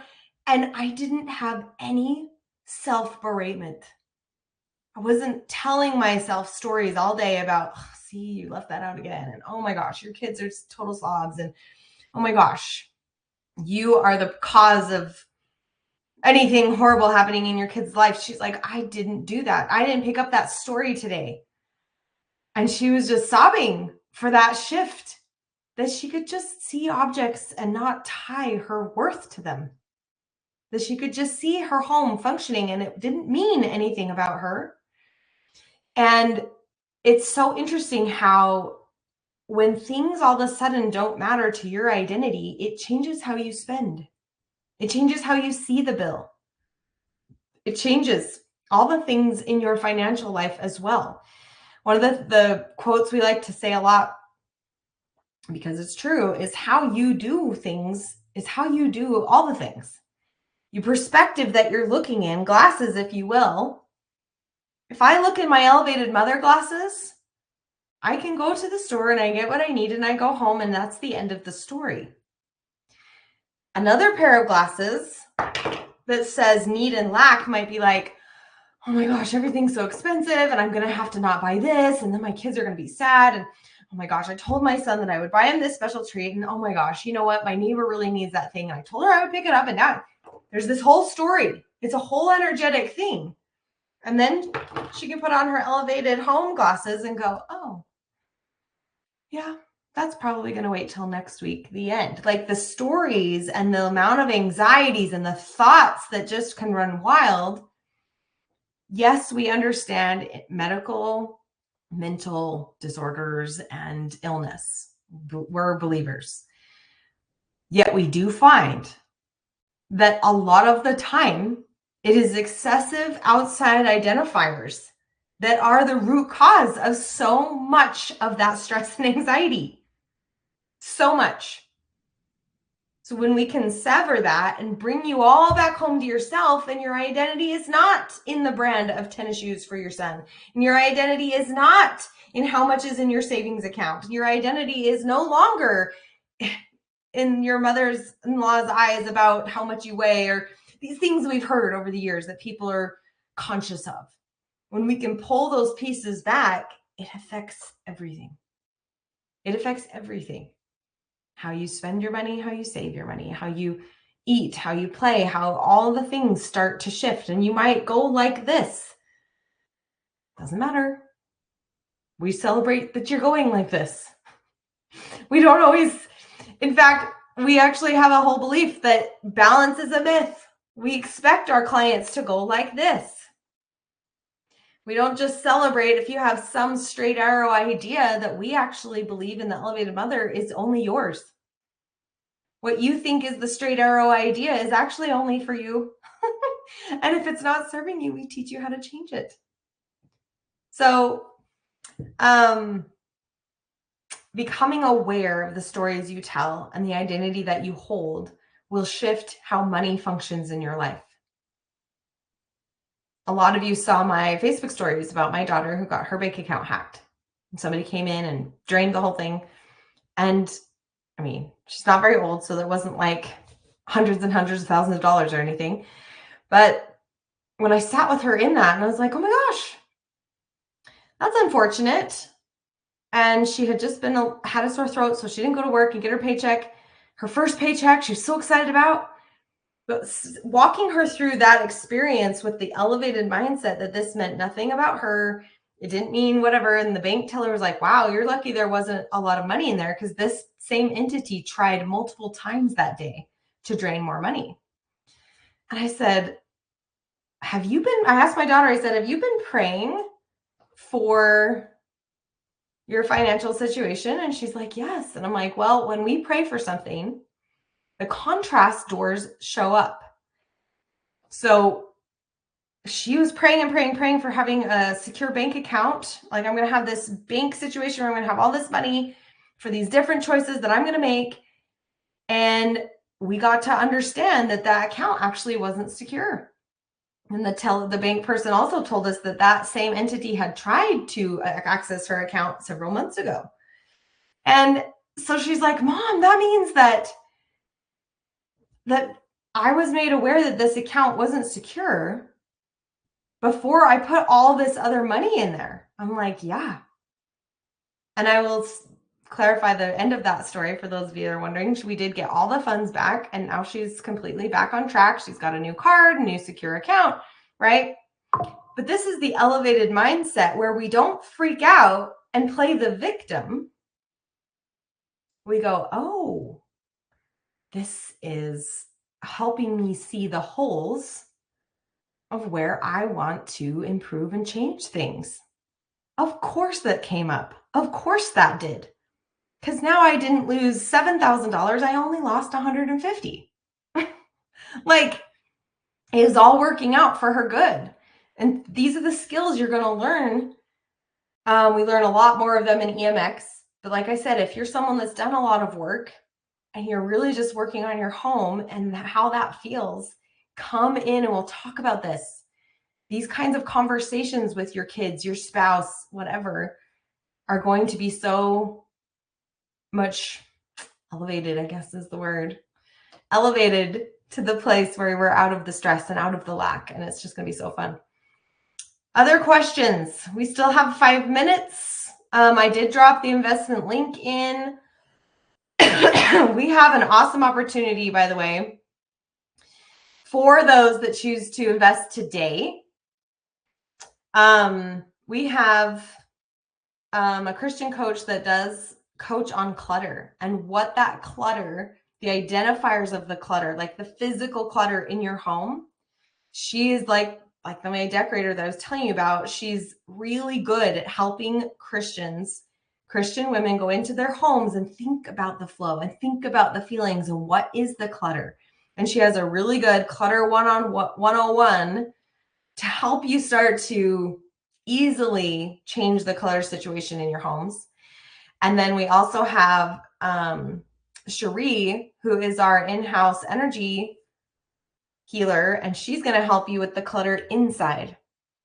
and I didn't have any self-beratement. I wasn't telling myself stories all day about, oh, see, you left that out again, and oh my gosh, your kids are total slobs, and oh my gosh, you are the cause of anything horrible happening in your kid's life. She's like, I didn't do that. I didn't pick up that story today. And she was just sobbing for that shift, that she could just see objects and not tie her worth to them. That she could just see her home functioning and it didn't mean anything about her. And it's so interesting how when things all of a sudden don't matter to your identity, it changes how you spend. It changes how you see the bill. It changes all the things in your financial life as well. One of the quotes we like to say a lot, because it's true, is how you do things is how you do all the things. Your perspective that you're looking in, glasses, if you will. If I look in my elevated mother glasses, I can go to the store and I get what I need and I go home and that's the end of the story. Another pair of glasses that says need and lack might be like, oh my gosh, everything's so expensive and I'm going to have to not buy this. And then my kids are going to be sad. And oh my gosh, I told my son that I would buy him this special treat. And oh my gosh, you know what? My neighbor really needs that thing. I told her I would pick it up. And now there's this whole story. It's a whole energetic thing. And then she can put on her elevated home glasses and go, oh, yeah, that's probably going to wait till next week. The end. Like the stories and the amount of anxieties and the thoughts that just can run wild. Yes, we understand medical, mental disorders and illness. We're believers. Yet we do find that a lot of the time it is excessive outside identifiers that are the root cause of so much of that stress and anxiety. So much. So when we can sever that and bring you all back home to yourself, and your identity is not in the brand of tennis shoes for your son, and your identity is not in how much is in your savings account. Your identity is no longer in your mother-in-law's eyes about how much you weigh, or these things we've heard over the years that people are conscious of. When we can pull those pieces back, it affects everything. It affects everything. How you spend your money, how you save your money, how you eat, how you play, how all the things start to shift. And you might go like this. Doesn't matter. We celebrate that you're going like this. We don't always, in fact, we actually have a whole belief that balance is a myth. We expect our clients to go like this. We don't just celebrate if you have some straight arrow idea that we actually believe in the elevated mother is only yours. What you think is the straight arrow idea is actually only for you. And if it's not serving you, we teach you how to change it. So, becoming aware of the stories you tell and the identity that you hold will shift how money functions in your life. A lot of you saw my Facebook stories about my daughter who got her bank account hacked. And somebody came in and drained the whole thing. And I mean, she's not very old, so there wasn't like hundreds and hundreds of thousands of dollars or anything. But when I sat with her in that, and I was like, oh my gosh, that's unfortunate. And she had just had a sore throat, so she didn't go to work and get her paycheck. Her first paycheck, she was so excited about. But walking her through that experience with the elevated mindset that this meant nothing about her, it didn't mean whatever. And the bank teller was like, wow, you're lucky there wasn't a lot of money in there, because this same entity tried multiple times that day to drain more money. And I said, I asked my daughter, I said, have you been praying for your financial situation? And she's like, yes. And I'm like, well, when we pray for something, the contrast doors show up. So she was praying and praying, praying for having a secure bank account. Like, I'm going to have this bank situation where I'm going to have all this money for these different choices that I'm going to make. And we got to understand that that account actually wasn't secure. And the bank person also told us that that same entity had tried to access her account several months ago. And so she's like, Mom, that means that I was made aware that this account wasn't secure before I put all this other money in there. I'm like, yeah. And I will clarify the end of that story for those of you that are wondering. We did get all the funds back, and now she's completely back on track. She's got a new card, a new secure account, right? But this is the elevated mindset where we don't freak out and play the victim. We go, oh, this is helping me see the holes of where I want to improve and change things. Of course that came up. Of course that did. Because now I didn't lose $7,000. I only lost $150. Like, it is all working out for her good. And these are the skills you're going to learn. We learn a lot more of them in EMX. But like I said, if you're someone that's done a lot of work and you're really just working on your home and how that feels, come in and we'll talk about this. These kinds of conversations with your kids, your spouse, whatever, are going to be so much elevated, I guess is the word, elevated to the place where we're out of the stress and out of the lack. And it's just going to be so fun. Other questions? We still have 5 minutes. I did drop the investment link in. We have an awesome opportunity, by the way, for those that choose to invest today. We have a Christian coach that does coach on clutter and what that clutter, the identifiers of the clutter, like the physical clutter in your home. She is like the my decorator that I was telling you about. She's really good at helping Christian women go into their homes and think about the flow and think about the feelings and what is the clutter. And she has a really good clutter 101 to help you start to easily change the clutter situation in your homes. And then we also have Cherie, who is our in-house energy healer, and she's going to help you with the clutter inside.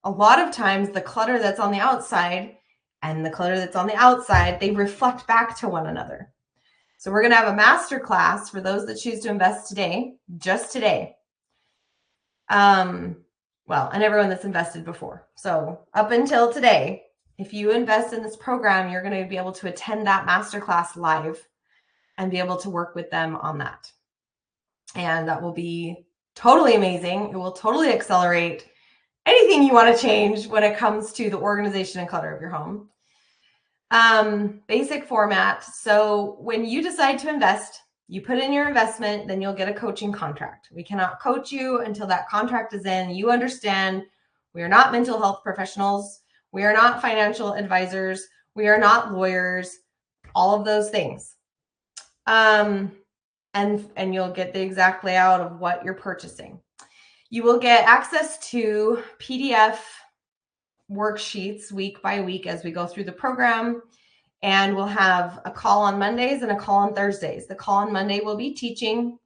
A lot of times the clutter that's on the outside and the clutter that's on the outside, they reflect back to one another. So we're going to have a master class for those that choose to invest today, just today. Well, and everyone that's invested before. So up until today, if you invest in this program, you're going to be able to attend that masterclass live and be able to work with them on that. And that will be totally amazing. It will totally accelerate anything you want to change when it comes to the organization and clutter of your home. Basic format. So when you decide to invest, you put in your investment, then you'll get a coaching contract. We cannot coach you until that contract is in. You understand we are not mental health professionals. We are not financial advisors. We are not lawyers, all of those things. And you'll get the exact layout of what you're purchasing. You will get access to PDF worksheets week by week as we go through the program. And we'll have a call on Mondays and a call on Thursdays. The call on Monday will be teaching.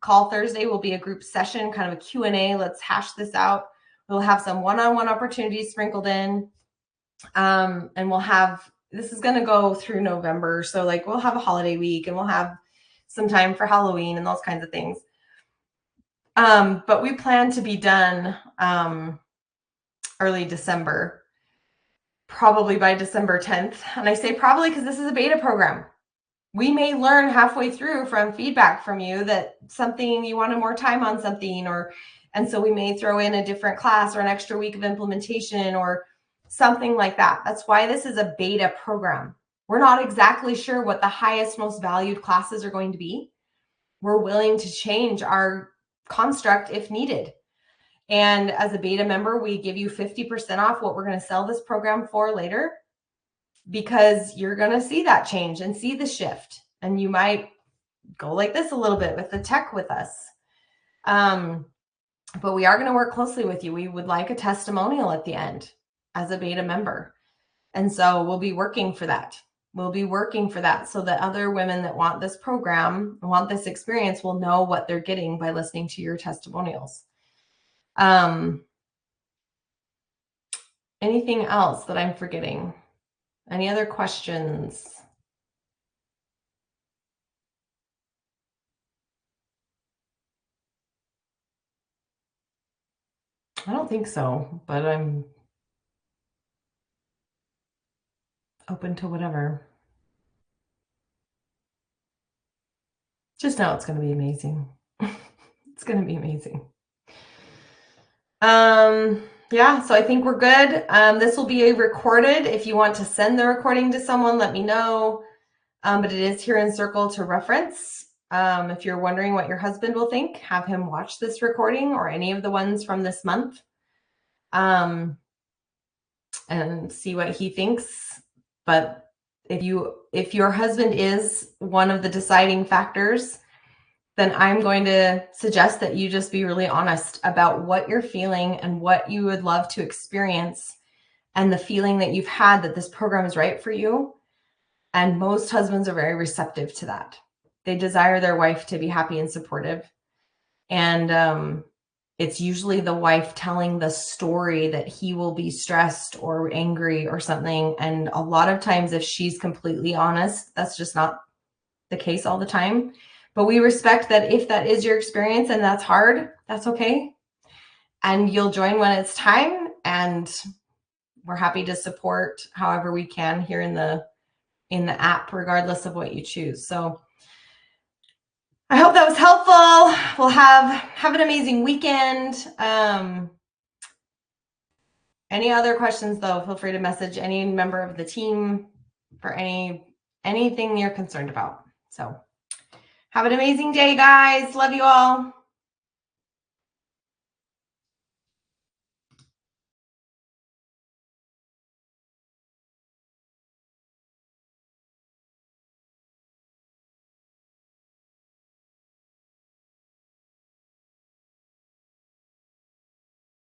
Call Thursday will be a group session, kind of a Q&A. Let's hash this out. We'll have some one-on-one opportunities sprinkled in. And we'll have, this is going to go through November. So like we'll have a holiday week and we'll have some time for Halloween and those kinds of things. But we plan to be done early December, probably by December 10th. And I say probably because this is a beta program. We may learn halfway through from feedback from you that something you wanted more time on something, and so we may throw in a different class or an extra week of implementation or something like that. That's why this is a beta program. We're not exactly sure what the highest, most valued classes are going to be. We're willing to change our construct if needed. And as a beta member, we give you 50% off what we're going to sell this program for later, because you're going to see that change and see the shift. And you might go like this a little bit with the tech with us. But we are going to work closely with you. We would like a testimonial at the end as a beta member. And so we'll be working for that. We'll be working for that so that other women that want this program, want this experience, will know what they're getting by listening to your testimonials. Anything else that I'm forgetting? Any other questions? I don't think so, but I'm open to whatever. Just know it's going to be amazing. It's going to be amazing. Yeah, so I think we're good. This will be recorded. If you want to send the recording to someone, let me know. But it is here in Circle to reference. If you're wondering what your husband will think, have him watch this recording or any of the ones from this month, and see what he thinks. But if your husband is one of the deciding factors, then I'm going to suggest that you just be really honest about what you're feeling and what you would love to experience, and the feeling that you've had that this program is right for you. And most husbands are very receptive to that. They desire their wife to be happy and supportive. And it's usually the wife telling the story that he will be stressed or angry or something. And a lot of times, if she's completely honest, that's just not the case all the time. But we respect that if that is your experience and that's hard, that's okay. And you'll join when it's time. And we're happy to support however we can here in the app, regardless of what you choose. So I hope that was helpful. We'll have an amazing weekend. Any other questions, though, feel free to message any member of the team for anything you're concerned about. So have an amazing day, guys. Love you all.